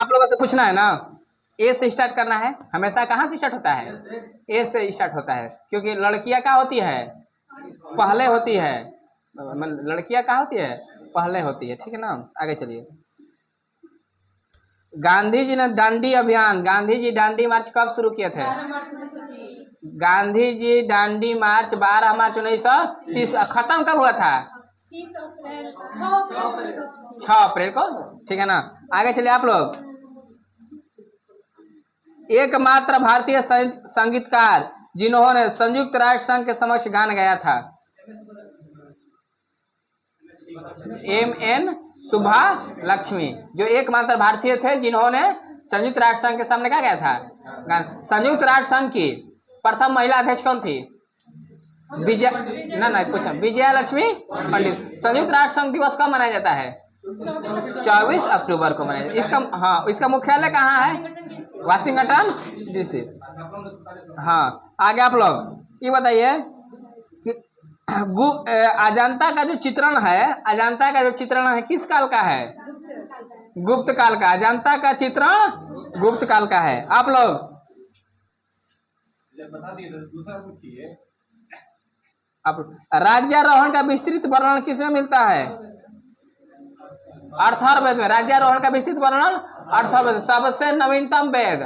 आप लोगों से पूछना है ना, ए से स्टार्ट करना है। हमेशा कहाँ से स्टार्ट होता है? ए से स्टार्ट होता है, क्योंकि लड़कियां क्या होती है? पहले होती है। लड़कियां कहाँ होती है? पहले होती है। ठीक है ना, आगे चलिए। गांधी जी ने दांडी अभियान, गांधी जी दांडी मार्च कब शुरू किए थे? गांधी जी दांडी मार्च 12 मार्च 1930। खत्म कब हुआ था? 6 अप्रैल को। ठीक है ना, आगे चलिए आप लोग। एकमात्र भारतीय संगीतकार जिन्होंने संयुक्त राष्ट्र संघ के समक्ष गान गाया था? M.N. सुभाष लक्ष्मी, जो एकमात्र भारतीय थे जिन्होंने संयुक्त राष्ट्र संघ के सामने क्या गया था? गान। संयुक्त राष्ट्र संघ की प्रथम महिला अध्यक्ष कौन थी? विजय ना पूछा, विजया लक्ष्मी पंडित। संयुक्त राष्ट्र संघ दिवस कब मनाया जाता है? 24 अक्टूबर को मनाया जाता है। इसका हाँ, इसका मुख्यालय कहाँ है? Washington DC. हाँ, आगे आप लोग ये बताइए कि अजंता का जो चित्रण है, अजंता का जो चित्रण है किस काल का है? गुप्त काल का। अजंता का चित्रण गुप्त काल का है। आप लोग बता दिए, दूसरा पूछिए। आप राज्यारोहण का विस्तृत वर्णन किसमें मिलता है? अर्थवैद में। राज्यारोहण का विस्तृत वर्णन अर्थवैद। सबसे नवीनतम वेद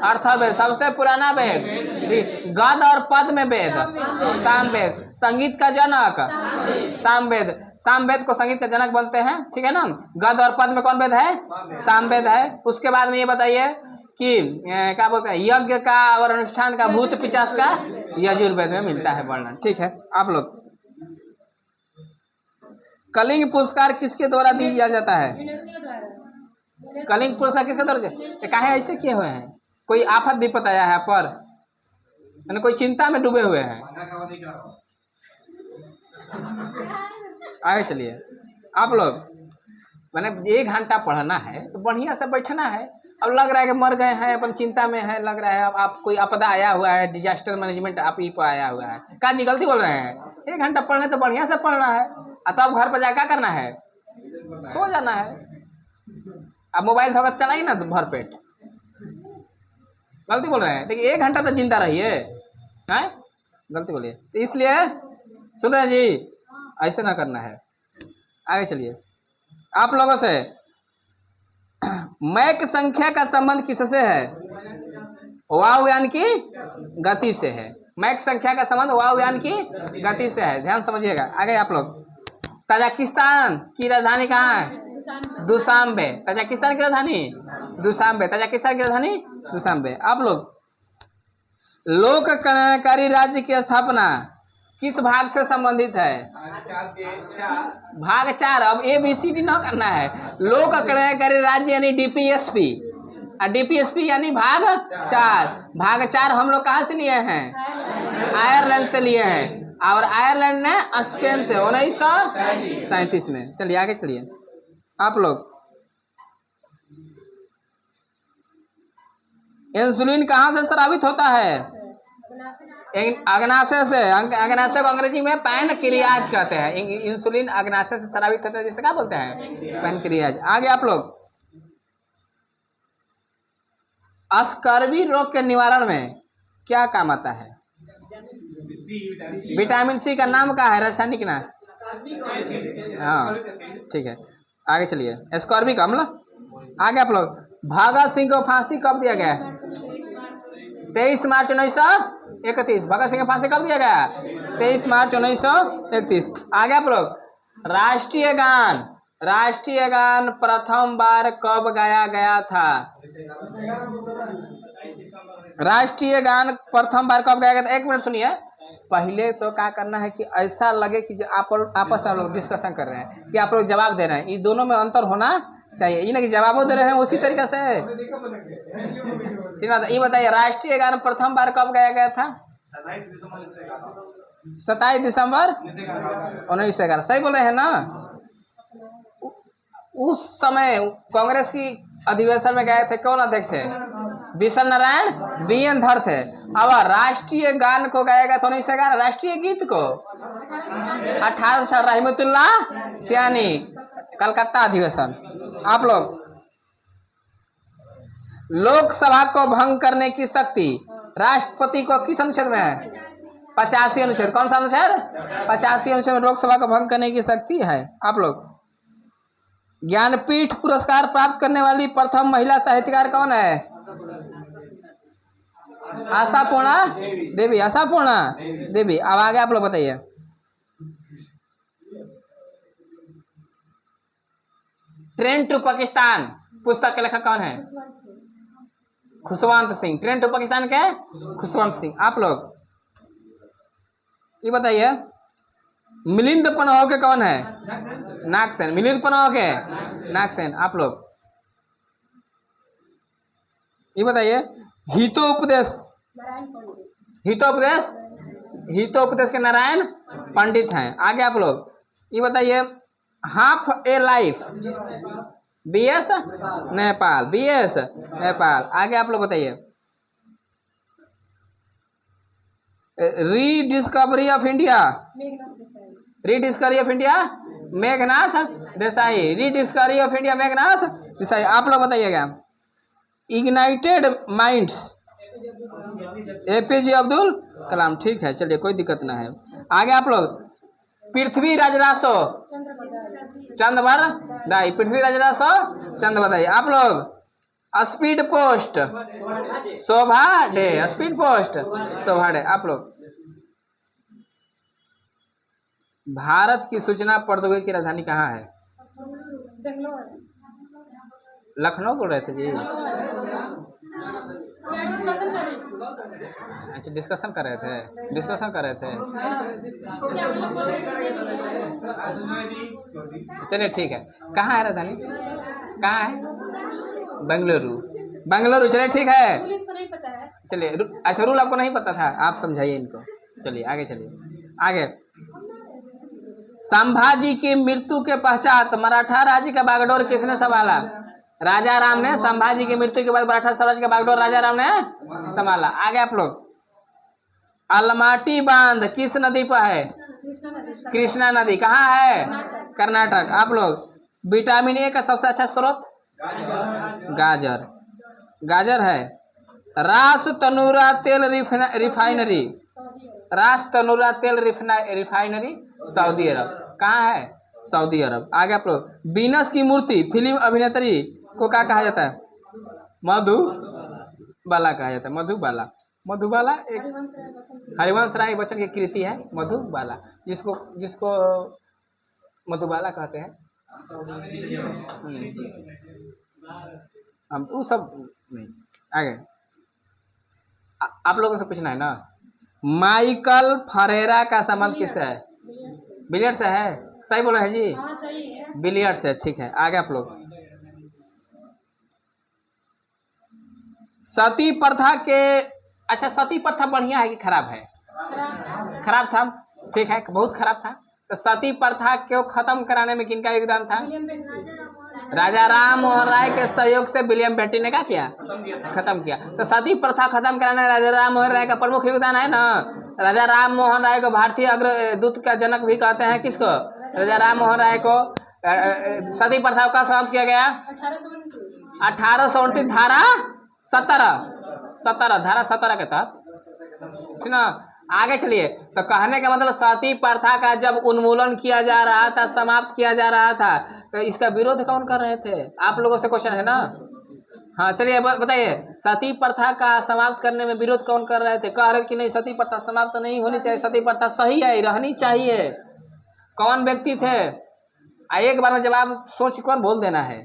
अर्थवैद, सबसे पुराना वेद गद और पद में वेद सामवेद। संगीत का जनक सामवेद, सामवेद को संगीत का जनक बनते हैं। ठीक है ना, गद और पद में कौन वेद है? सामवेद है। उसके बाद में ये बताइए कि क्या बोलते हैं, यज्ञ का और अनुष्ठान का, भूत पिचास का यजुर्वेद में मिलता है वर्णन। ठीक है, आप लोग कलिंग पुरस्कार किसके द्वारा दिया जाता है? कलिंग पुरस्कार किसके द्वारा? काहे ऐसे किए हुए हैं? कोई आफत विपत आया है पर, मैंने कोई चिंता में डूबे हुए हैं। आगे चलिए आप लोग। मैंने 1 घंटा पढ़ना है तो बढ़िया से बैठना है। अब लग रहा है कि मर गए हैं, अपन चिंता में है, लग रहा है अब आप कोई आपदा आया हुआ है, डिजास्टर मैनेजमेंट आप ही पर आया हुआ है। का जी गलती बोल रहे हैं? 1 घंटा पढ़ने तो बढ़िया से पढ़ना है, तब घर पर जा क्या करना है? सो जाना है। अब मोबाइल थोड़ा चलाइए ना तो भर पेट। गलती बोल रहे हैं। देखिए 1 घंटा तो जिंदा रहिए, हैं? गलती बोलिए तो इसलिए सुन रहे हैं जी, ऐसे ना करना है। आगे चलिए आप लोगों से। मैक संख्या का संबंध किससे है? वायुयान की गति से है। मैक संख्या का संबंध वायुयान की गति से है। ध्यान समझिएगा। आगे आप लोग। तजाकिस्तान की राजधानी कहाँ है? दुशांबे। तजाकिस्तान की राजधानी दुशांबे। तजाकिस्तान की राजधानी दुशांबे। आप लोग लोक कल्याणकारी राज्य की स्थापना किस भाग से संबंधित है? भाग 4। अब ABCD ना करना है। लोक कल्याणकारी राज्य यानी DPSP, और DPSP यानी भाग 4। भाग 4 हम लोग कहाँ से लिए हैं? आयरलैंड से लिए हैं, और आयरलैंड ने स्पेन से 1937 में। चलिए आगे चलिए आप लोग। इंसुलिन कहाँ से स्रावित होता है? अग्नाशय से। अग्नाशय को अंग्रेजी में पैनक्रियाज कहते हैं। इंसुलिन अग्नाशय से स्रावित होता है, जिसे क्या बोलते हैं? पैनक्रियाज। आगे आप लोग। स्कर्वी रोग के निवारण में क्या काम आता है? विटामिन सी का नाम क्या है? रासायनिक नाम? हाँ ठीक है, आगे चलिए। स्कर्विक अम्ल। आगे आप लोग। भगत सिंह को फांसी कब दिया गया? 23 मार्च 1931। भगत सिंह को फांसी कब दिया गया? 23 मार्च 1931। आगे आप लोग। राष्ट्रीय गान, राष्ट्रीय गान प्रथम बार कब गाया गया था? राष्ट्रीय गान प्रथम बार कब गाया गया था? 1 मिनट सुनिए। पहले तो क्या करना है कि ऐसा लगे कि आप आपस में लोग डिस्कशन कर रहे हैं कि आप लोग जवाब दे रहे हैं। ये दोनों में अंतर होना चाहिए। ये ना कि जवाब दे रहे हैं उसी तरीके से। ठीक है, ये बताइए राष्ट्रीय गान प्रथम बार कब गाया गया था? 27 दिसंबर 1911। सही बोले हैं ना? उस समय कांग्रेस की अधिवेशन में गए थे, कौन अध्यक्ष थे? विशन नारायण BN धर थे। अब राष्ट्रीय गान को गाया गया था 1911। राष्ट्रीय गीत को 18 रहमतुल्लाह सियानी, कलकत्ता अधिवेशन। आप लोग लोकसभा को भंग करने की शक्ति राष्ट्रपति को किस अनुच्छेद में है? 85 अनुच्छेद। कौन सा अनुच्छेद? 85 अनुच्छेद में लोकसभा को भंग करने की शक्ति है। आप लोग ज्ञानपीठ पुरस्कार प्राप्त करने वाली प्रथम महिला साहित्यकार कौन है? आशापूर्णा देवी। आशापूर्णा देवी। अब आगे आप लोग बताइए। ट्रेन टू पाकिस्तान पुस्तक के लेखक कौन है? खुशवंत सिंह। ट्रेन टू पाकिस्तान के खुशवंत सिंह। आप लोग ये बताइए, मिलिंद पनोह कौन है? नागसेन। मिलिंद पनोह के नागसेन। आप लोग ये बताइए, हितोपदेश। हितोपदेश हितोपदेश के नारायण पंडित हैं। आगे आप लोग ये बताइए, half a life VS Naipaul. VS Naipaul. आगे आप लोग बताइए, rediscovery of India. Rediscovery of India Meghnad Desai. Rediscovery of India Meghnad Desai. आप लोग बताइएगा, ignited minds APJ Abdul Kalam. ठीक है, चलिए कोई दिक्कत ना है। आगे आप लोग, पृथ्वीराज रासो चंद्रबरदाई। पृथ्वीराज रासो चंद्रबरदाई। आप लोग, स्पीड पोस्ट शोभा डे। स्पीड पोस्ट शोभा डे। आप लोग, भारत की सूचना प्रौद्योगिकी की राजधानी कहाँ है? लखनऊ बोल रहे थे जी। अच्छा, डिस्कशन कर रहे थे। डिस्कशन कर रहे थे। चलिए ठीक है। कहाँ है राजधानी? कहाँ है? बेंगलुरु। बेंगलुरु। चलिए ठीक है। चलिए, अच्छा रूल आपको नहीं पता था, आप समझाइए इनको। चलिए आगे चलिए। आगे, संभाजी की मृत्यु के पश्चात मराठा राज्य का बागडोर किसने संभाला? राजा राम ने। संभाजी की मृत्यु के बाद मराठा साम्राज्य का बागडोर राजा राम ने संभाला। आगे आप लोग, अलमाटी बांध किस नदी पर है? कृष्णा नदी। कहाँ है? कर्नाटक। आप लोग, विटामिन ए का सबसे अच्छा स्रोत? गाजर। गाजर है। रास तनूरा तेल रिफाइनरी। रास तनूरा तेल रिफाइनरी सऊदी अरब। कहाँ है? सऊदी अरब। आगे आप लोग, वीनस की मूर्ति फिल्म अभिनेत्री को क्या कहा जाता है? मधुबाला कहा जाता है। मधुबाला। मधुबाला एक हरिवंश राय बच्चन की कृति है मधुबाला, जिसको जिसको मधुबाला कहते हैं। हम वो सब नहीं। आगे आप लोगों से पूछना है ना, माइकल फरेरा का संबंध किससे है? बिलियर्ड से है। सही बोला है जी। बिलियर्ड से। ठीक है। आगे आप लोग, सती प्रथा के, अच्छा सती प्रथा बढ़िया है कि खराब है? खराब था। ठीक है, बहुत खराब था। तो सती प्रथा को खत्म कराने में किनका योगदान था? राजा राम मोहन राय के सहयोग से विलियम बेंटिक ने क्या किया? खत्म किया। तो सती प्रथा खत्म कराने में राजा राम मोहन राय का प्रमुख योगदान है ना। राजा राम मोहन राय को भारतीय अग्रदूत का जनक भी कहते हैं। किसको? राजा राम मोहन राय को। सती प्रथा का समाप्त किया गया 1829 धारा 17 धारा 17 के तहत। ठीक ना। आगे चलिए। तो कहने का मतलब, सती प्रथा का जब उन्मूलन किया जा रहा था, समाप्त किया जा रहा था, तो इसका विरोध कौन कर रहे थे? आप लोगों से क्वेश्चन है ना। हाँ चलिए बताइए, सती प्रथा का समाप्त करने में विरोध कौन कर रहे थे? कह रहे कि नहीं सती प्रथा समाप्त नहीं होनी चाहिए, सती प्रथा सही है, रहनी चाहिए। कौन व्यक्ति थे? एक बार में जवाब सोच कर बोल देना है।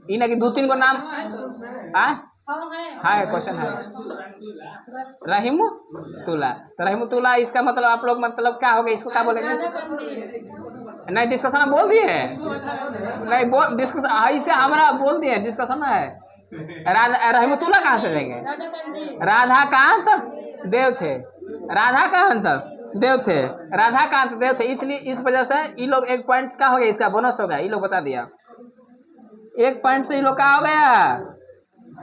ये ना कि दो तीन को नाम। हाँ क्वेश्चन है। रहीमुतुल्ला। तो रहीमुतुल्ला इसका मतलब आप लोग मतलब क्या हो गया? इसको क्या बोलेंगे? नहीं डिस्कशन बोल दिए। नहीं डिस्कशन ऐसे हमारा बोल दिए, डिस्कशन है। रहीमुतुल्ला कहाँ से देंगे? राधाकांत देव थे। राधाकांत देव थे। राधाकांत देव थे। इसलिए इस वजह से ये लोग एक पॉइंट का हो गया, इसका बोनस हो गया। ये लोग बता दिया, एक पॉइंट से ये लोग का हो गया,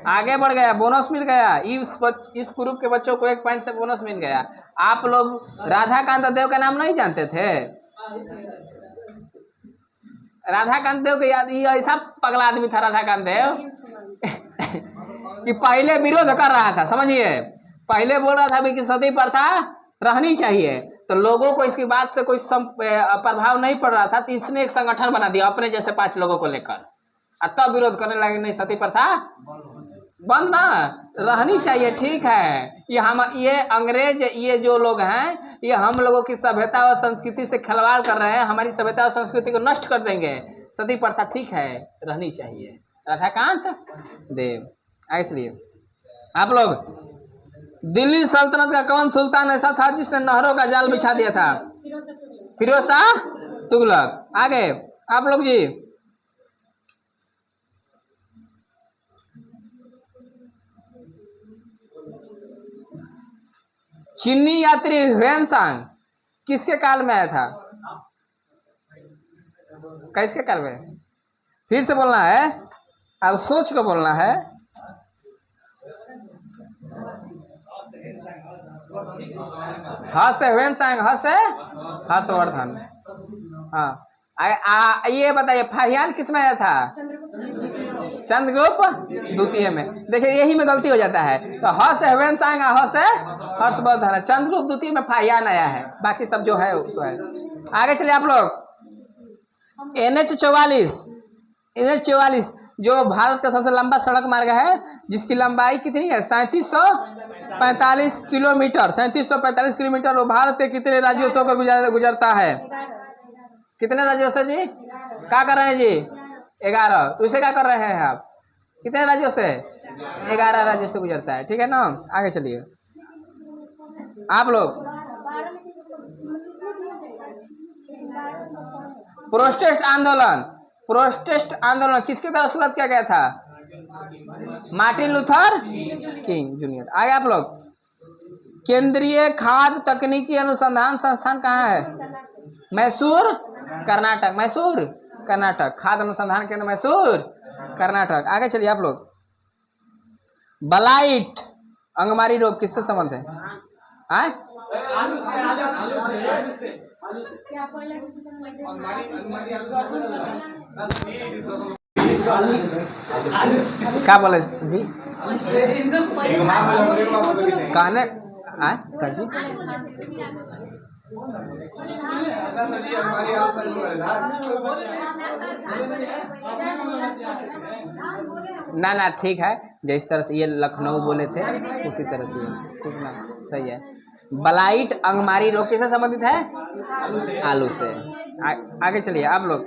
आगे बढ़ गया, बोनस मिल गया। इस ग्रुप के बच्चों को एक पॉइंट से बोनस मिल गया। आप लोग राधाकांत देव का नाम नहीं जानते थे? राधाकांत देव के याद, ये ऐसा पगला आदमी था राधाकांत देव। कि पहले विरोध कर रहा था, समझिए, पहले बोल रहा था भी कि सती प्रथा रहनी चाहिए, तो लोगों को इसकी बात से कोई प्रभाव नहीं पड़ रहा था, तो इसने एक संगठन बना दिया अपने जैसे 5 लोगों को लेकर, और तब विरोध करने लगे नहीं सती प्रथा बंद ना रहनी चाहिए। ठीक है, ये अंग्रेज, ये जो लोग हैं, ये हम लोगों की सभ्यता और संस्कृति से खिलवाड़ कर रहे हैं, हमारी सभ्यता और संस्कृति को नष्ट कर देंगे। सती प्रथा ठीक है, रहनी चाहिए। राधाकांत देव। आगे चलिए आप लोग, दिल्ली सल्तनत का कौन सुल्तान ऐसा था जिसने नहरों का जाल बिछा दिया था? फिरोज शाह तुगलक। आगे आप लोग जी, चीनी यात्री ह्वेनसांग किसके काल में आया था? किसके काल में? फिर से बोलना है, अब सोच कर बोलना है। हर्ष ह्वेनसांग, हर्षवर्धन। हाँ, ये बताइए फाहियान किस में आया था? चंद्रगुप्त द्वितीय में। देखिए यही में गलती हो जाता है, तो हर्ष ह्वेनसांग, हर्षवर्धन, चंद्रगुप्त द्वितीय में फाहियान आया है, बाकी सब जो है उसको है। आगे चलिए आप लोग, NH 44 जो भारत का सबसे लंबा सड़क मार्ग है, जिसकी लंबाई कितनी है? 3745 किलोमीटर। 3745 किलोमीटर। वो भारत के कितने राज्यों से होकर गुजरता है? कितने राज्यों से जी? क्या कर रहे हैं जी? 11। तो इसे क्या कर रहे हैं आप? कितने राज्यों से? 11 राज्यों से गुजरता है, ठीक है ना। आगे चलिए आप लोग, प्रोटेस्ट आंदोलन किसके द्वारा शुरू किया गया था? Martin Luther king junior. आगे आप लोग, केंद्रीय खाद्य तकनीकी अनुसंधान संस्थान कहाँ है? मैसूर कर्नाटक। मैसूर कर्नाटक। खाद्य अनुसंधान केंद्र मैसूर कर्नाटक। आगे चलिए आप लोग, ब्लाइट अंगमारी रोग किससे संबंध है? क्या बोले जी? कहने जी, ना ठीक है, जिस तरह से ये लखनऊ बोले थे उसी तरह से, ठीक ना, सही है। ब्लाइट अंगमारी रोग किससे संबंधित है? आलू से। आगे चलिए आप लोग,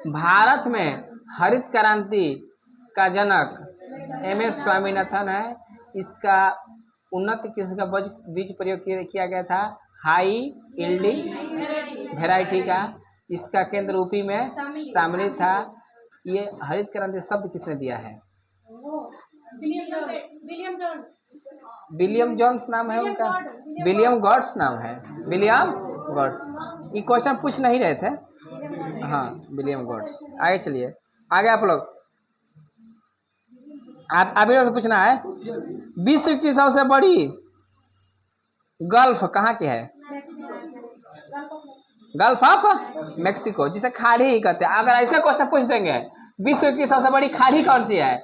भारत में हरित क्रांति का जनक MS स्वामीनाथन है। इसका उन्नत किस्म का बीज प्रयोग किया गया था, हाई यील्डिंग वैरायटी का। इसका केंद्र यूपी में शामिल था। ये हरित क्रांति शब्द किसने दिया है? विलियम जोन्स नाम है उनका। विलियम गॉड्स नाम है, विलियम गॉड्स। ये क्वेश्चन पूछ नहीं रहे थे, हाँ, विलियम गॉड्स। आगे चलिए, आगे आप लोग, आप लोग से पूछना है, विश्व की सबसे बड़ी गल्फ कहाँ की है? गल्फ ऑफ मेक्सिको, जिसे खाड़ी ही कहते हैं। अगर ऐसे क्वेश्चन पूछ देंगे, विश्व की सबसे बड़ी खाड़ी कौन सी है,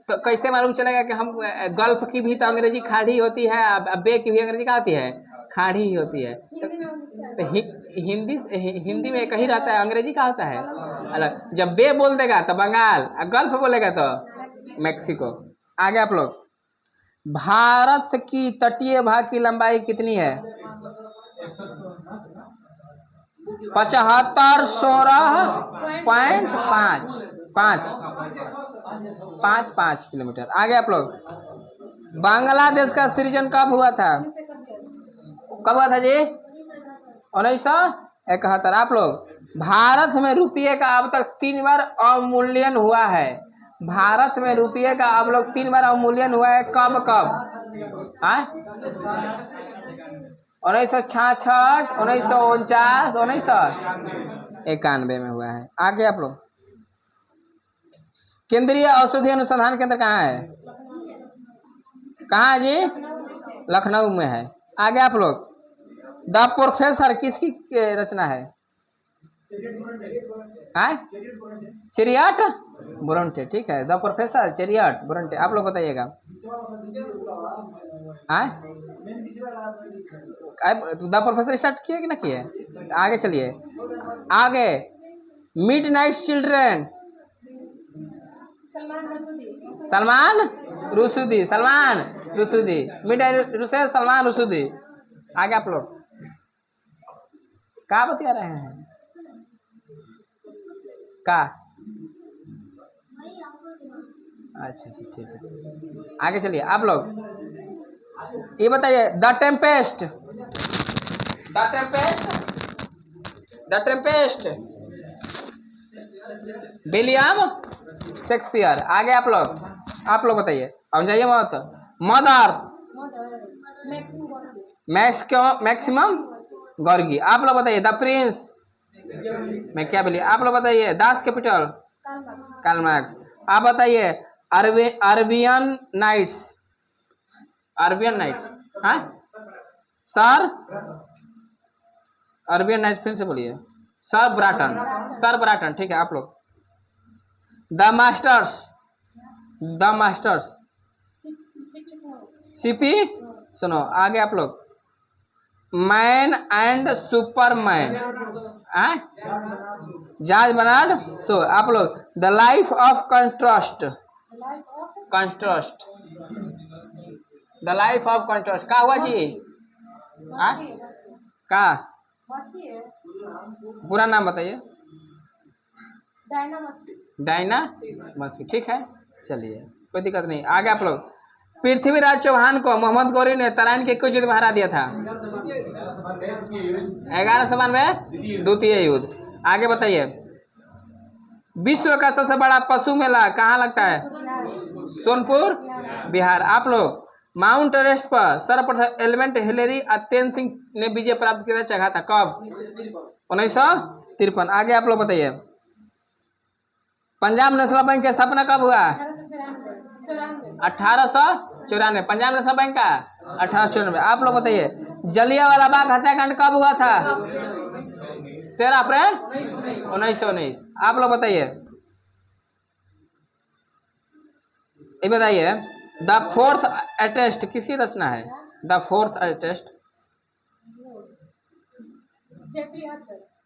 तो कैसे मालूम चलेगा कि हम गल्फ की भी तो अंग्रेजी खाड़ी होती है, बे की भी अंग्रेजी क्या होती है? खाड़ी ही होती है। तो हिंदी में कहीं रहता है, अंग्रेजी का होता है अलग। जब बे बोल देगा तो बंगाल, गल्फ बोलेगा तो मेक्सिको। आगे आप लोग, भारत की तटीय भाग की लंबाई कितनी है? 75 16.5 किलोमीटर। आगे आप लोग, बांग्लादेश का सृजन कब हुआ था? कब हुआ था जी? 1971। आप लोग, भारत में रुपये का अब तक 3 बार अवमूल्यन हुआ है। भारत में रुपये का अब लोग 3 बार अवमूल्यन हुआ है। कब? 1966, 1949, 1991 में हुआ है। आगे आप लोग, केंद्रीय औषधि अनुसंधान केंद्र कहाँ है? कहाँ जी? लखनऊ में है। आगे आप लोग, द प्रोफेसर किसकी रचना है? चेरियट ब्रोंटे, ठीक है। The professor, chariot, Bronte. आप लोग बताइएगा। द प्रोफेसर स्टार्ट किए कि ना किए? आगे चलिए, आगे। Mid night children, Salman Rushdie, Salman Rushdie, mid night Rushad, Salman Rushdie. आगे आप लोग क्या बतिया रहे हैं? का अच्छा अच्छा, ठीक है। आगे चलिए आप लोग, ये बताइए। The Tempest, the Tempest, the Tempest, William Shakespeare. आगे आप लोग बताइए। अब जाइए मत। Mother, Maxim Gorky. आप लोग बताइए। द प्रिंस, मैं क्या बोलिए? आप लोग बताइए। Das Kapital, Karl Marx. आप बताइए। अरबियन नाइट्स, अरबियन नाइट्स, हाँ सर, अरबियन नाइट्स फिर से बोलिए। सर ब्राटन, सर ब्राटन, ठीक है। आप लोग। The masters, the masters, CP Snow. आगे आप लोग। Man and superman, George Bernard Shaw. आप लोग। The life of contrast, contrast, the life of contrast. क्या हुआ जी? का पूरा नाम बताइए। डायना मस्की, ठीक है। चलिए, कोई दिक्कत नहीं। आगे आप लोग। पृथ्वीराज चौहान को मोहम्मद गौरी ने तराइन के कुछ युद्ध में हरा दिया था? 1192 द्वितीय युद्ध। आगे बताइए। विश्व का सबसे बड़ा पशु मेला कहाँ लगता है? सोनपुर, बिहार। आप लोग। माउंट एवरेस्ट पर सर्वप्रथम एलिमेंट हिलेरी अत्यंत सिंह ने विजय प्राप्त किया जगह था कब? 1953। आगे आप लोग बताइए। पंजाब नेशनल बैंक की स्थापना कब हुआ? 1894। पंजाब नेशनल बैंक का 1894। आप लोग बताइए। जलियांवाला बाग हत्याकांड कब हुआ था? 13 अप्रैल 1919। आप लोग बताइए। ये बताइए। द फोर्थ अटेस्ट किसकी रचना है? द फोर्थ अटेस्ट,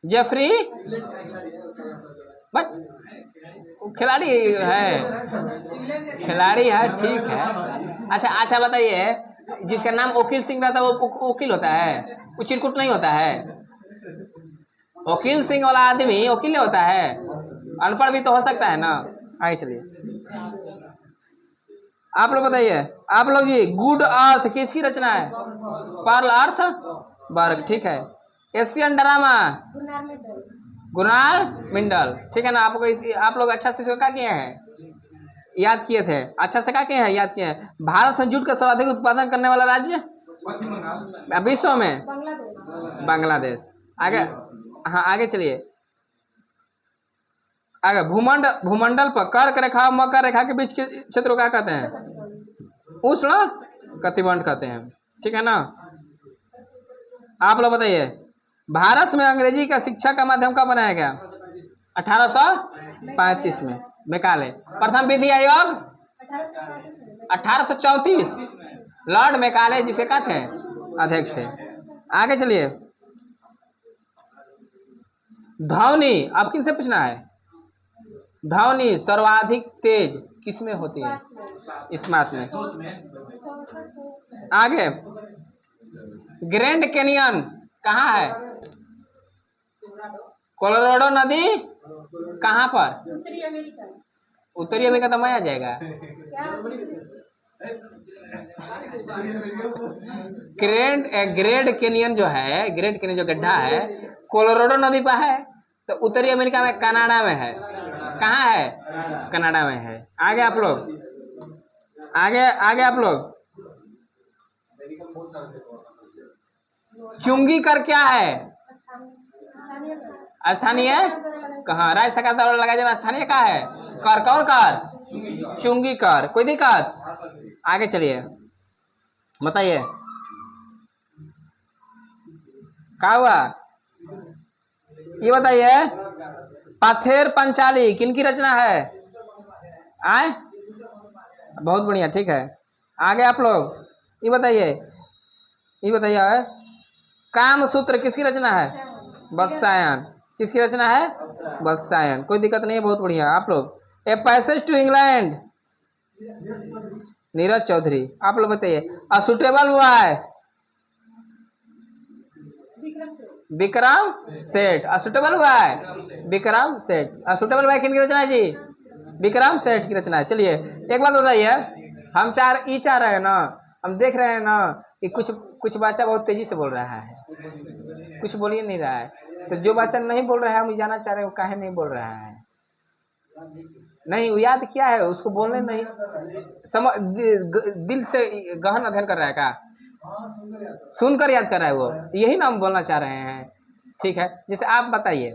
जेफरी, बट खिलाड़ी है, खिलाड़ी है, ठीक है। अच्छा अच्छा बताइए। जिसका नाम वकील सिंह रहता है वो वकील होता है? वो चिरकुट नहीं होता है? वकील सिंह वाला आदमी वकील नहीं होता है? अनपढ़ भी तो हो सकता है ना। आइए चलिए, आप लोग बताइए। आप लोग जी। गुड अर्थ किसकी रचना है? पर्ल अर्थ बर्ग, ठीक है। एशियन ड्रामा, गुरनार मिंडल, ठीक है ना। आपको आप लोग अच्छा से क्या किए हैं? याद किए थे। अच्छा से क्या किए हैं? याद किए हैं। भारत में जूट का सर्वाधिक उत्पादन करने वाला राज्य विश्व में? बांग्लादेश। आगे, हाँ आगे चलिए। आगे। भूमंडल पर कर्क रेखा मकर रेखा के बीच के क्षेत्र को क्या कहते हैं? उष्ण कटिबंध कहते हैं, ठीक है ना। आप लोग बताइए। भारत में अंग्रेजी का शिक्षा का माध्यम कब बनाया गया? 1835 में मैकाले। प्रथम विधि आयोग 1834। लॉर्ड मैकाले जिसके क्या थे? अध्यक्ष थे। आगे चलिए। ध्वनि अब किनसे पूछना है? ध्वनि सर्वाधिक तेज किसमें होती है? स्मार्ट में। आगे। ग्रैंड कैनियन कहाँ है? कोलोराडो नदी कहाँ पर? उत्तरी अमेरिका। उत्तरी अमेरिका तो मैं आ जाएगा। ग्रेट कैनियन जो है, ग्रेट कैनियन जो गड्ढा है कोलोराडो नदी पर है, तो उत्तरी अमेरिका में कनाडा में है। कहाँ है? कनाडा में है। आगे आप लोग। आगे आप लोग। चुंगी कर क्या है? स्थानीय कहाँ? राज्य सरकार द्वारा लगाया जाना स्थानीय का है? कर, कौन कर? चुंगी कर। कोई दिक्कत? आगे चलिए, बताइए क्या हुआ? ये बताइए। पाथेर पंचाली किनकी रचना है? आए, बहुत बढ़िया, ठीक है। आगे आप लोग ये बताइए, काम सूत्र किसकी रचना है? वत्सायन। किसकी रचना है? वत्सायन। कोई दिक्कत नहीं है, बहुत बढ़िया। आप लोग a passage to England, Neeraj Chaudhary. आप लोग बताइए a suitable boy, Vikram Seth. A suitable boy, Vikram Seth. A suitable boy किनकी रचना है जी? विक्रम सेठ की रचना है। चलिए एक बात बताइए, हम चाह रहे हैं ना, हम देख रहे हैं ना कि कुछ कुछ बच्चा बहुत तेजी से बोल रहा है, कुछ बोल ही नहीं रहा है। तो जो बच्चा नहीं बोल रहा है, हम जानना चाह रहे हैं वो काहे नहीं बोल रहा है। नहीं, वो याद किया है, उसको बोलने नहीं दिल से गहन अध्ययन कर रहा है क्या? सुनकर याद कर रहा है वो, यही ना हम बोलना चाह रहे हैं। ठीक है, जैसे आप बताइए,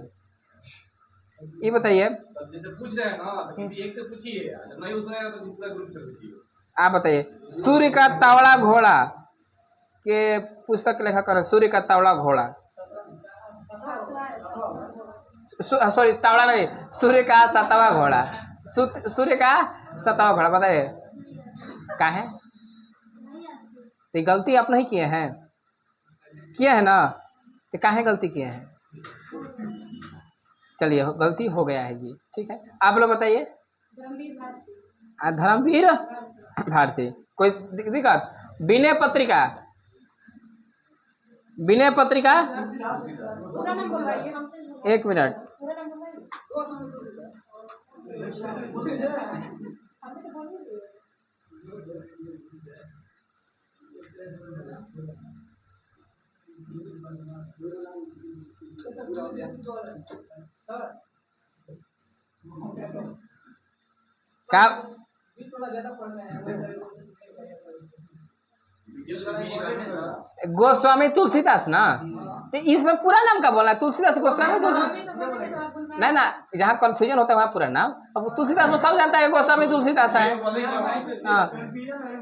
ये बताइए, जैसे पूछ रहे हैं ना, तो किसी एक से पूछिए, जब नहीं उतरेगा तो पूरा ग्रुप से पूछिए। आप बताइए सूर्य का तावड़ा घोड़ा के पुस्तक के लेखक कौन? सूर्य का तावड़ा घोड़ा, सॉरी तावड़ा नहीं, सूर्य का सतावा घोड़ा। सूर्य का सतावा घोड़ा बताइए क्या है? तो गलती आप नहीं किए हैं, किए हैं ना, तो काहे गलती किए हैं? चलिए गलती हो गया है जी, ठीक है। आप लोग बताइए धर्मवीर भारती। कोई दिक्कत? विनय पत्रिका, विनय पत्रिका, एक मिनट, क्या गोस्वामी तुलसीदास ना? तो इसमें पूरा नाम का बोलना है, तुलसीदास गोस्वामी नहीं ना, जहाँ कंफ्यूजन होता है वहाँ पूरा नाम। अब तुलसीदास में सब जानता है गोस्वामी तुलसीदास है। हाँ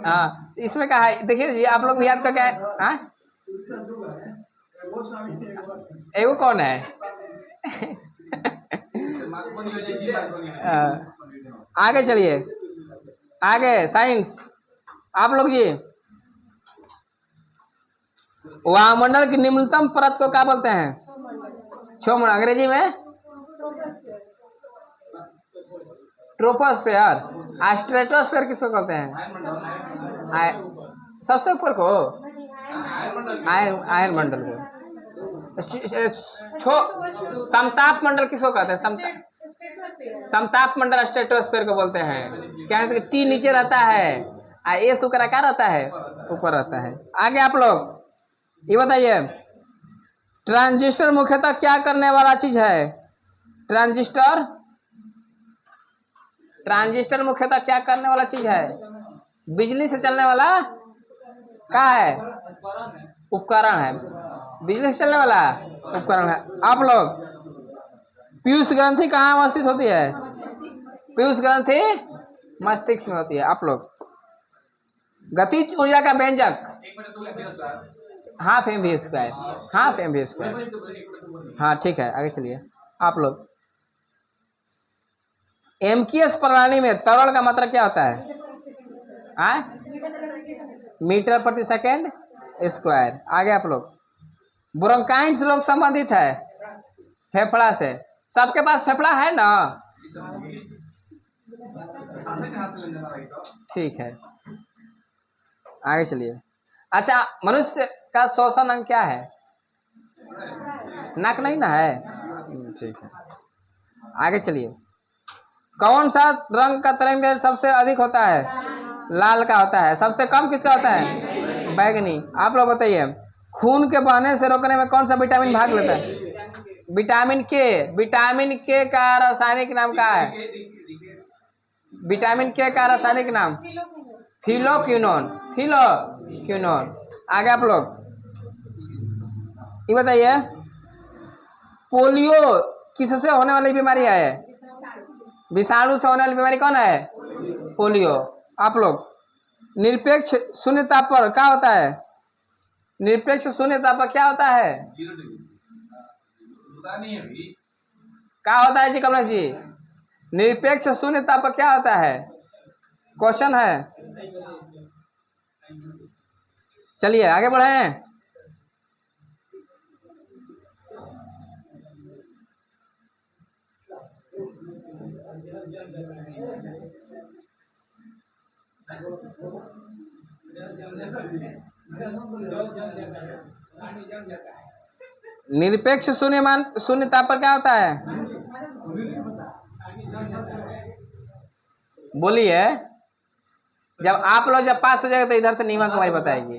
हाँ, इसमें क्या है देखिए जी, आप लोग याद करके एगो कौन है? आगे चलिए, आगे साइंस। आप लोग जी वायुमंडल की निम्नतम परत को क्या बोलते हैं? क्षोमंडल, अंग्रेजी में ट्रोपोस्फेयर। स्ट्रेटोस्फेयर किसको कहते हैं? सबसे ऊपर को आयन मंडल को। समताप मंडल किसको कहते हैं? समताप मंडल स्ट्रेटोस्फेयर को बोलते हैं। क्या है? टी नीचे रहता है, ए शुक्र क्या रहता है? ऊपर रहता है। आगे आप लोग ये बताइए, ट्रांजिस्टर मुख्यतः क्या करने वाला चीज है? ट्रांजिस्टर मुख्यतः क्या करने वाला चीज है? बिजली से चलने वाला क्या है? उपकरण है। बिजली से चलने वाला उपकरण है। आप लोग पीयूष ग्रंथि कहाँ अवस्थित होती है? पीयूष ग्रंथि मस्तिष्क में होती है। आप लोग गतिज ऊर्जा का व्यंजक half M V square, half M V square. हाँ ठीक है, आगे चलिए। आप लोग एमकेएस प्रणाली में तरल का मात्रा क्या होता है? मीटर प्रति सेकेंड स्क्वायर। आगे आप लोग ब्रोंकाइटिस रोग संबंधित है फेफड़ा से। सबके पास फेफड़ा है ना? ठीक है, आगे चलिए। अच्छा, मनुष्य का श्वसन अंग क्या है? नाक नहीं ना है? ठीक है, आगे चलिए। कौन सा रंग का तरंग दैर्घ्य सबसे अधिक होता है? लाल का होता है। सबसे कम किसका होता है? बैगनी। आप लोग बताइए खून के बहने से रोकने में कौन सा विटामिन भाग लेता है? विटामिन के। विटामिन के का रासायनिक नाम क्या है? विटामिन के का रासायनिक नाम फिलोक्विनोन। फिलोक्विनोन। आगे आप लोग ये बताइए पोलियो किससे होने वाली बीमारी है? विषाणु से होने वाली बीमारी कौन है? पोलियो। आप लोग निरपेक्ष शून्यता पर क्या होता है? निरपेक्ष शून्यता पर क्या होता है? क्या होता है जी कमलेश जी? निरपेक्ष शून्यता पर क्या होता है? क्वेश्चन है। चलिए आगे बढ़े। निरपेक्ष शून्य मान शून्यता पर क्या होता है? बोलिए। जब आप लोग जब पास हो जाएगा तो इधर से नीमा कुमारी बताएगी।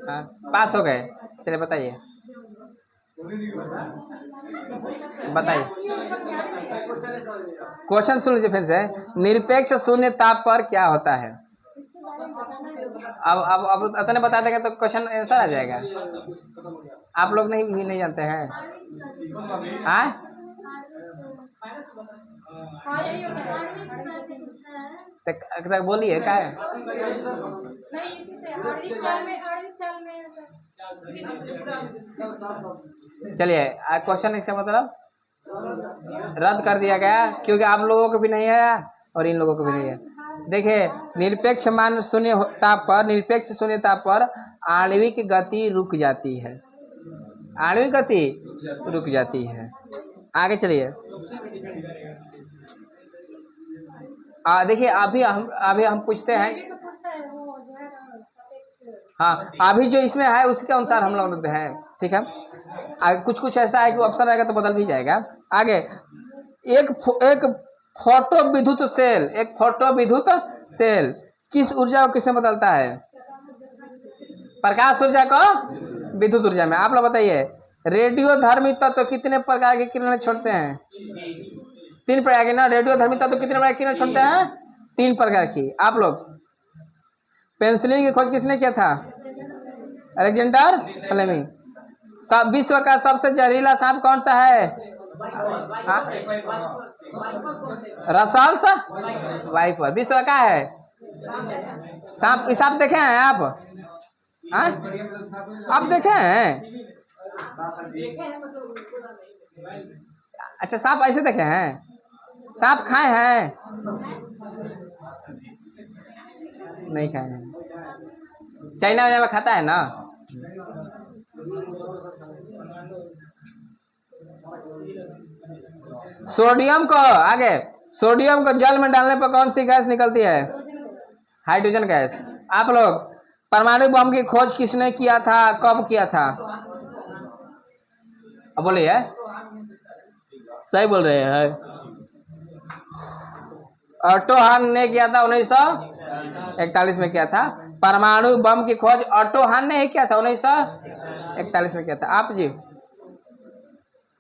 हाँ पास हो गए। चलिए बताइए बताइए। क्वेश्चन सुन लीजिए फिर से। निरपेक्ष शून्यता पर क्या होता है? अब इतने बता देंगे तो क्वेश्चन आंसर आ जाएगा। आप लोग नहीं जानते हैं। हाँ तक बोलिए क्या है? चलिए क्वेश्चन इसका मतलब रद्द कर दिया गया क्योंकि आप लोगों को भी नहीं आया और इन लोगों को भी नहीं है। देखिए निरपेक्ष मान निरपेक्ष शून्यता पर आणविक गति रुक जाती है। आणविक गति रुक जाती है। आगे चलिए। देखिए अभी हम पूछते हैं। हाँ अभी जो इसमें है उसके अनुसार हम लोग हैं। ठीक है। आगे कुछ ऐसा है कि ऑप्शन रहेगा तो बदल भी जाएगा। आगे एक फोटो विद्युत सेल किस ऊर्जा को किसमें बदलता है? प्रकाश ऊर्जा को विद्युत ऊर्जा में। आप लोग बताइए रेडियोधर्मी तत्व कितने प्रकार की किरणें छोड़ते हैं? 3 प्रकार की ना। रेडियोधर्मी तत्व कितने प्रकार की किरणें छोड़ते हैं? 3 प्रकार की। आप लोग पेनिसिलिन की खोज किसने किया था? Alexander Fleming. विश्व का सबसे जहरीला सांप कौन सा है? Russell's viper. विश्व का है सांप देखे हैं आप? हाँ आप देखे हैं? अच्छा सांप ऐसे देखे हैं? सांप खाए हैं? नहीं खाए हैं। चाइना में खाता है ना। सोडियम को जल में डालने पर कौन सी गैस निकलती है? Hydrogen gas. आप लोग परमाणु बम की खोज किसने किया था? कब किया था? अब बोलिए। सही बोल रहे हैं। ऑटो हान ने किया था 1941 में किया था। परमाणु बम की खोज ऑटो हान ने ही किया था 1941 में किया था। आप जी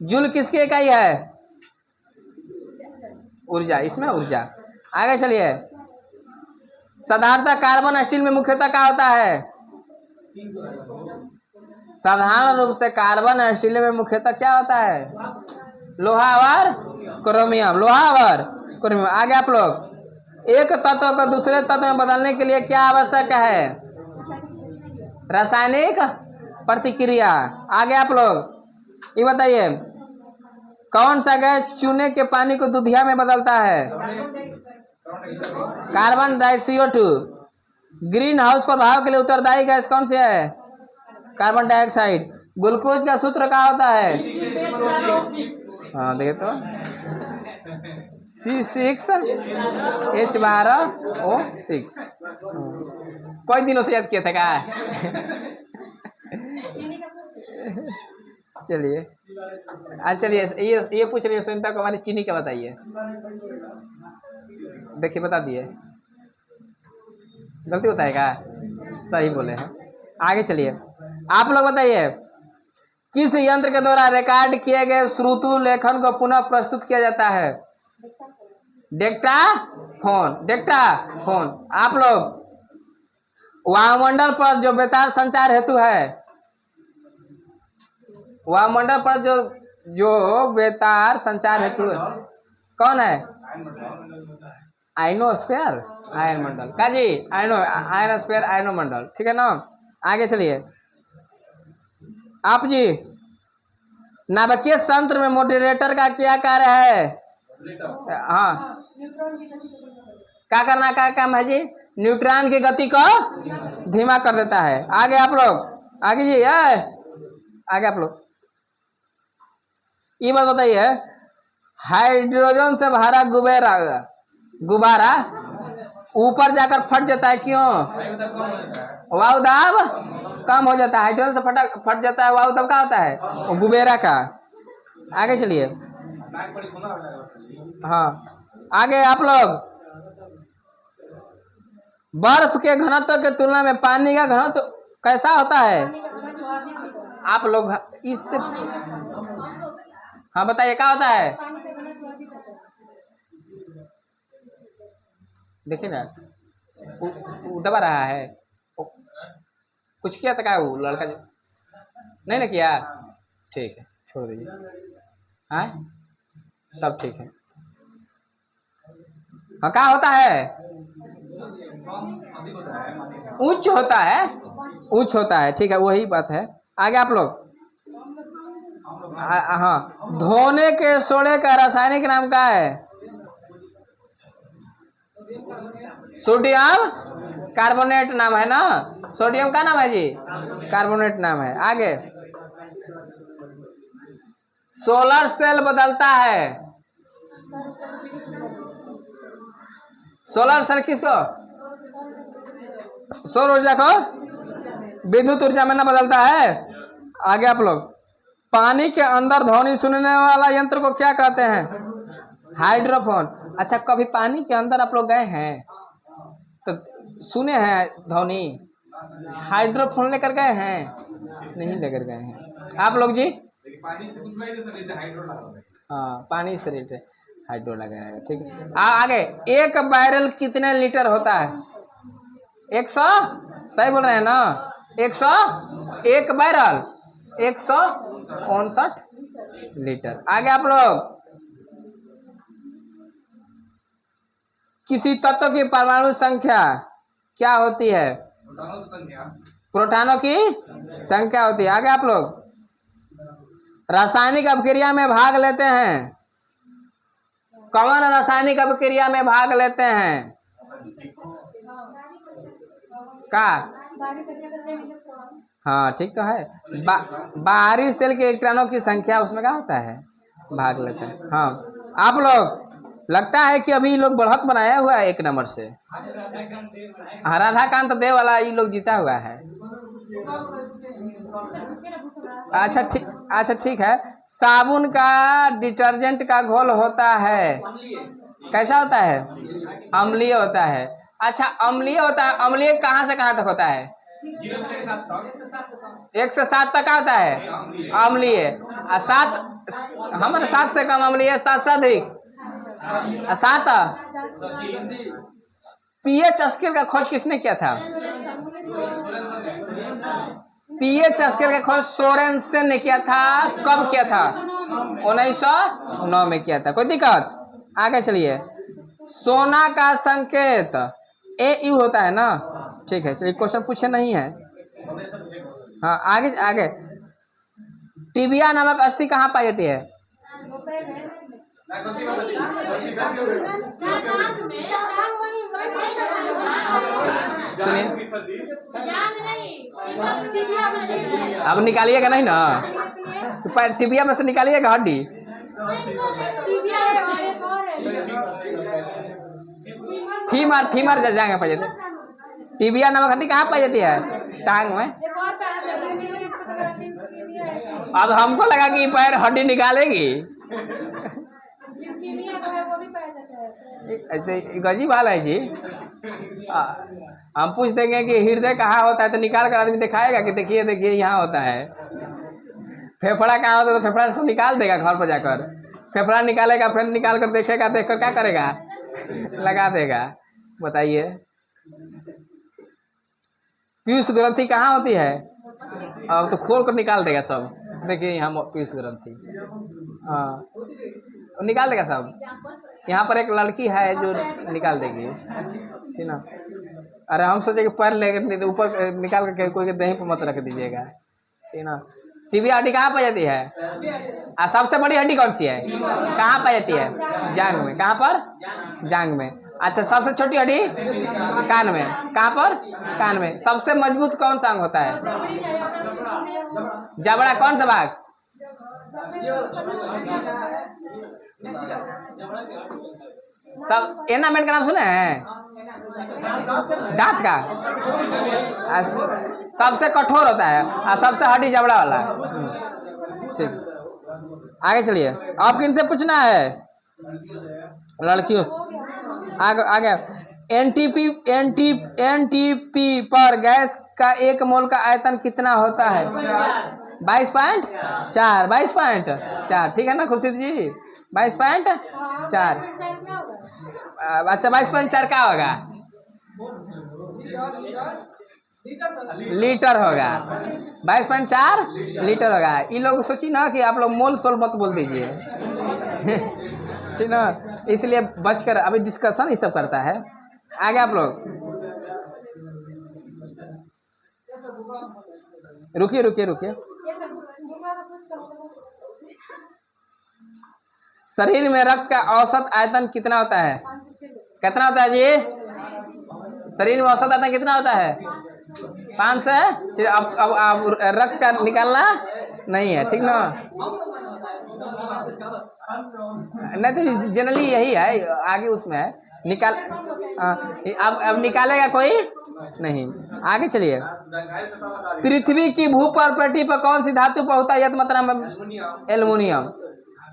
जूल किसकी इकाई है? ऊर्जा। इसमें ऊर्जा। आगे चलिए। साधारणतः कार्बन स्टील में मुख्यतः क्या होता है? साधारण रूप से कार्बन स्टील में मुख्यतः क्या होता है? लोहा और क्रोमियम। आगे आप लोग एक तत्व को दूसरे तत्व में बदलने के लिए क्या आवश्यक है? रासायनिक प्रतिक्रिया। आगे आप लोग ये बताइए कौन सा गैस चूने के पानी को दूधिया में बदलता है? Carbon dioxide. ग्रीन हाउस प्रभाव के लिए उत्तरदायी गैस कौन सी है? Carbon dioxide. ग्लूकोज का सूत्र क्या होता है? हाँ देखिए तो C6H12O6। कोई दिनों से याद किया था क्या? चलिए चलिए ये पूछ रही है सुनीता को हमारी चीनी क्या बताइए। देखिए बता दिए। गलती बताएगा? सही बोले हैं। आगे चलिए। आप लोग बताइए किस यंत्र के द्वारा रिकॉर्ड किए गए श्रुति लेखन को पुनः प्रस्तुत किया जाता है? डेक्टाफोन। आप लोग वायुमंडल पर जो बेतार संचार हेतु है, वायुमंडल पर जो बेतार संचार हेतु है कौन है? आयनोस्फीयर। आयन मंडल का जी आयनोस्फीयर आयनोमंडल। ठीक है ना। आगे चलिए। आप जी नाभिकीय तंत्र में मॉडरेटर का क्या कार्य है? हाँ क्या करना क्या काम है जी? न्यूट्रॉन की गति को धीमा कर देता है। आगे आप लोग, आगे जी आगे आप लोग ये बात बताइए, हाइड्रोजन से भरा गुब्बारा ऊपर जाकर फट जाता है, क्यों? वायु दाब कम हो जाता है। हाइड्रोजन से फट जाता है, वायु दाब का होता है वो गुब्बारा का। आगे चलिए। हाँ आगे आप लोग, बर्फ के घनत्व के तुलना में पानी का घनत्व कैसा होता है? आप लोग इससे हाँ बताइए क्या होता है? देखिए ना, वो दबा रहा है। कुछ किया था क्या वो लड़का? नहीं ना किया, ठीक है छोड़ दीजिए। हाँ तब ठीक है। हाँ क्या होता है? उच्च होता है, उच्च होता है, ठीक है वही बात है। आगे आप लोग, हाँ धोने के सोडे का रासायनिक नाम क्या है? सोडियम कार्बोनेट नाम है ना। सोडियम का नाम है जी, कार्बोनेट नाम है। आगे, सोलर सेल बदलता है। सोलर सेल किसको? सौर ऊर्जा को विद्युत ऊर्जा में ना बदलता है। आगे आप लोग, पानी के अंदर ध्वनि सुनने वाला यंत्र को क्या कहते हैं? हाइड्रोफोन। अच्छा कभी पानी के अंदर आप लोग गए हैं तो सुने हैं ध्वनि? हाइड्रोफोन लेकर गए हैं? नहीं लेकर गए हैं। आप लोग जी? पानी से कुछ नहीं सर, हाइड्रो लगा है। हाँ पानी से रिलेटेड हाइड्रो लगाया, ठीक है। आगे, एक बैरल कितने लीटर होता है? 100, सही बोल रहे हैं ना? 100, एक बैरल 159 लीटर। आगे आप लोग, किसी तत्व की परमाणु संख्या क्या होती है? प्रोटॉनों की संख्या होती है। आगे आप लोग, रासायनिक अभिक्रिया में भाग लेते हैं, कौन रासायनिक अभिक्रिया में भाग लेते हैं? का हाँ ठीक तो है। बाहरी सेल के इलेक्ट्रॉनों की संख्या उसमें क्या होता है? भाग लेते हैं। हाँ आप लोग, लगता है कि अभी लोग बढ़त बनाया हुआ है 1 नंबर से। हाँ राधाकांत देव वाला ये लोग जीता हुआ है। अच्छा ठीक है। साबुन का डिटर्जेंट का घोल होता है, कैसा होता है? अम्लीय होता है। अच्छा अम्लीय होता है, अम्लीय कहाँ से कहाँ तक होता है? 1 से 7 तक आता है अम्लीय। 7 हमारे 7 से कम अम्लीय, 7 से अधिक 7। पीएच स्केल का खोज किसने किया था? पीएच स्केल का खोज सोरेनसेन ने किया था। कब किया था? 1909 में किया था। कोई दिक्कत? आगे चलिए। सोना का संकेत AU होता है ना, ठीक है चलिए क्वेश्चन पूछे नहीं है। हाँ आगे, टिबिया नामक अस्थि कहाँ पाई जाती है? सुनिए, अब निकालिएगा नहीं ना? टिबिया में से निकालिएगा हड्डी। फीमर जाएंगे पाई जाती। टिबिया नामक हड्डी कहाँ पाई जाती है? टांग में। अब हमको लगा कि पैर हड्डी निकालेगी। गजीब हाल है जी। हम पूछ देंगे कि हृदय कहाँ होता है तो निकाल कर आदमी दिखाएगा कि देखिए देखिए यहाँ होता है। फेफड़ा कहाँ होता है तो फेफड़ा सब निकाल देगा घर पर जाकर। फेफड़ा निकालेगा, फिर निकाल कर देखेगा, देखकर क्या करेगा? लगा देगा। बताइए, पीयूष ग्रंथि कहाँ होती है? अब तो खोल कर निकाल देगा सब। देखिए यहाँ पीयूष ग्रंथि, हाँ निकाल देगा सब। यहाँ पर एक लड़की है जो निकाल देगी, ठीक ना। अरे हम सोचे कि पैर लेकर ऊपर निकाल करके कोई के दही पर मत रख दीजिएगा, ठीक ना। टीबिया हड्डी कहाँ पाई जाती है? सबसे बड़ी हड्डी कौन सी है? कहाँ पाई जाती है? जांघ में। कहाँ पर? जांघ में। अच्छा, सबसे छोटी हड्डी? कान में। कहाँ पर? कान में। सबसे मजबूत कौन सा अंग होता है? जबड़ा। कौन सा भाग? सब एनामेंट का नाम सुने हैं? दांत का सबसे कठोर होता है और सबसे हड्डी जबड़ा वाला। ठीक, आगे चलिए। आप किनसे पूछना है? लड़कियों से। आगे एनटीपी पर गैस का 1 मोल का आयतन कितना होता है? 22.4। 22.4 ठीक है ना खुर्शीद जी? 22.4। अच्छा, 22.4 क्या होगा? लीटर होगा। 22.4 लीटर होगा। ये लोग सोची ना कि आप लोग मोल सोल मत बोल दीजिए। ठीक ना, इसलिए बचकर अभी डिस्कशन ये सब करता है। आगे आप लोग रुकिए। शरीर में रक्त का औसत आयतन कितना होता है? कितना होता है जी? शरीर में औसत आयतन कितना होता है? 5 से। अब रक्त का निकालना नहीं है, ठीक ना? नहीं तो जनरली यही है, आगे उसमें है निकाल। अब निकालेगा कोई नहीं। आगे चलिए। पृथ्वी की भूपर पृथ्वी पर कौन सी धातु होता है? मात्रा में एल्युमिनियम।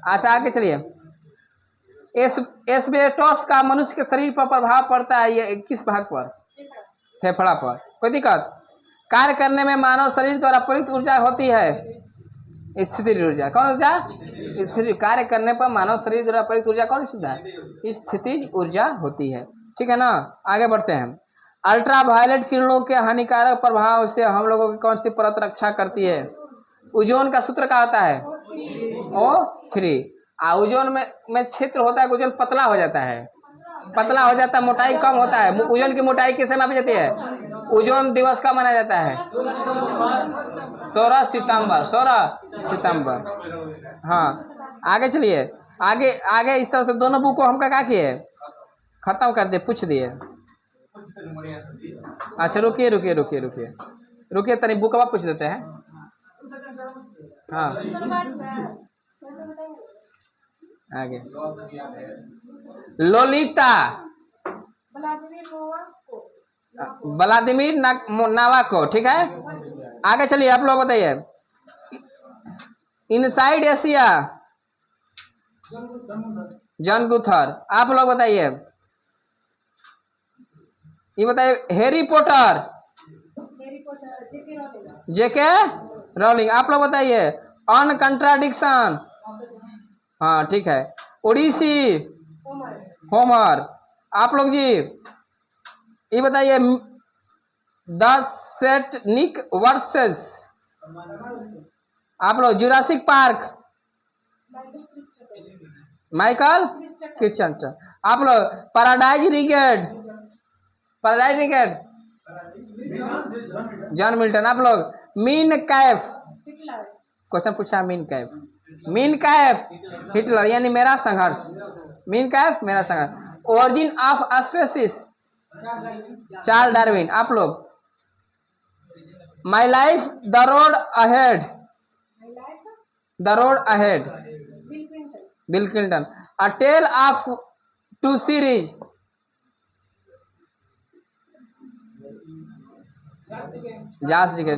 अच्छा, आगे चलिए। एस्बेस्टोस का मनुष्य के शरीर पर प्रभाव पड़ता है, ये किस भाग पर? फेफड़ा पर। कोई दिक्कत? कार्य करने में मानव शरीर द्वारा प्रयुक्त ऊर्जा होती है स्थितिज ऊर्जा। कौन ऊर्जा? स्थितिज। कार्य करने पर मानव शरीर द्वारा प्रयुक्त ऊर्जा कौन सी है? स्थितिज ऊर्जा होती है, ठीक है ना? आगे बढ़ते हैं। अल्ट्रावायलेट किरणों के हानिकारक प्रभाव से हम लोगों की कौन सी परत रक्षा करती है? ओजोन का सूत्र क्या होता है? O3। ओजोन में क्षेत्र होता है, ओजोन पतला हो जाता है, मोटाई कम होता है। ओजोन की मोटाई किससे मापी जाती है? ओजोन दिवस कब मनाया जाता है? 16 सितंबर। हाँ, आगे चलिए। आगे इस तरह से दोनों बुक को हम क्या किए? खत्म कर दिए, पूछ दिए। अच्छा, रुकिए तनी बुकवा पूछ देते हैं। हाँ, आगे लोलिता व्लादिमीर नावाको, ठीक है? आगे चलिए, आप लोग बताइए। Inside Asia John Gunther. आप लोग बताइए। ये बताइए। Harry Potter J K Rowling. आप लोग बताइए। On Contradiction. हाँ, ठीक है। Odyssey Homer. आप लोग जी ये बताइए। The Satanic Verses. आप लोग जुरासिक पार्क। Michael Kristen. आप लोग पैराडाइज रिगेड जॉन मिल्टन। आप लोग मीन कैफ। क्वेश्चन पूछा मीन कैफ हिटलर, यानी मेरा संघर्ष। मीन कैफ मेरा संघर्ष। Origin of species Charles Darwin. आप लोग my life the road ahead Bill Clinton. A tale of two cities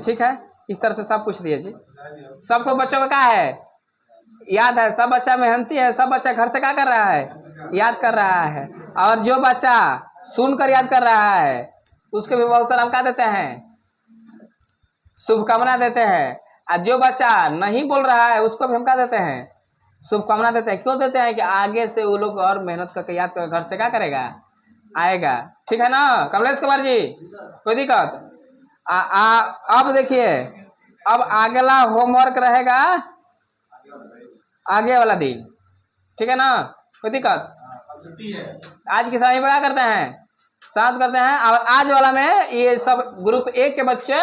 ठीक है। इस तरह से सब पूछ दिए जी। सबको बच्चों का क्या है? याद है। सब बच्चा मेहनती है, सब बच्चा घर से क्या कर रहा है? याद कर रहा है। और जो बच्चा सुनकर याद कर रहा है उसको भी बहुत सारा हम क्या देते हैं? शुभकामना देते हैं। और जो बच्चा नहीं बोल रहा है उसको भी हम क्या देते हैं? शुभकामना देते हैं। क्यों देते हैं? कि आगे से वो लोग और मेहनत करके याद कर घर से क्या करेगा? आएगा, ठीक है ना? कमलेश कुमार जी, कोई दिक्कत? अब देखिए, अब अगला होमवर्क रहेगा आगे वाला दिन, ठीक है ना? कोई दिक्कत? आज के समय में क्या करते हैं? शांत करते हैं। और आज वाला में ये सब ग्रुप 1 के बच्चे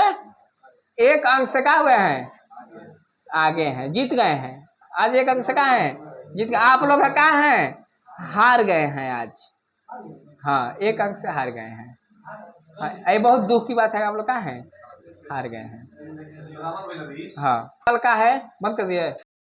1 अंक से क्या हुए हैं? आगे हैं, जीत गए हैं। आज एक अंक से कहाँ है, जीत गए। आप लोग कहाँ हैं, हार गए हैं आज। हाँ, एक अंक से हार गए हैं। हाँ, ये बहुत दुख की बात है, आप लोग कहाँ हैं, हार गए हैं। हाँ, कल का है, बंद कर दिए।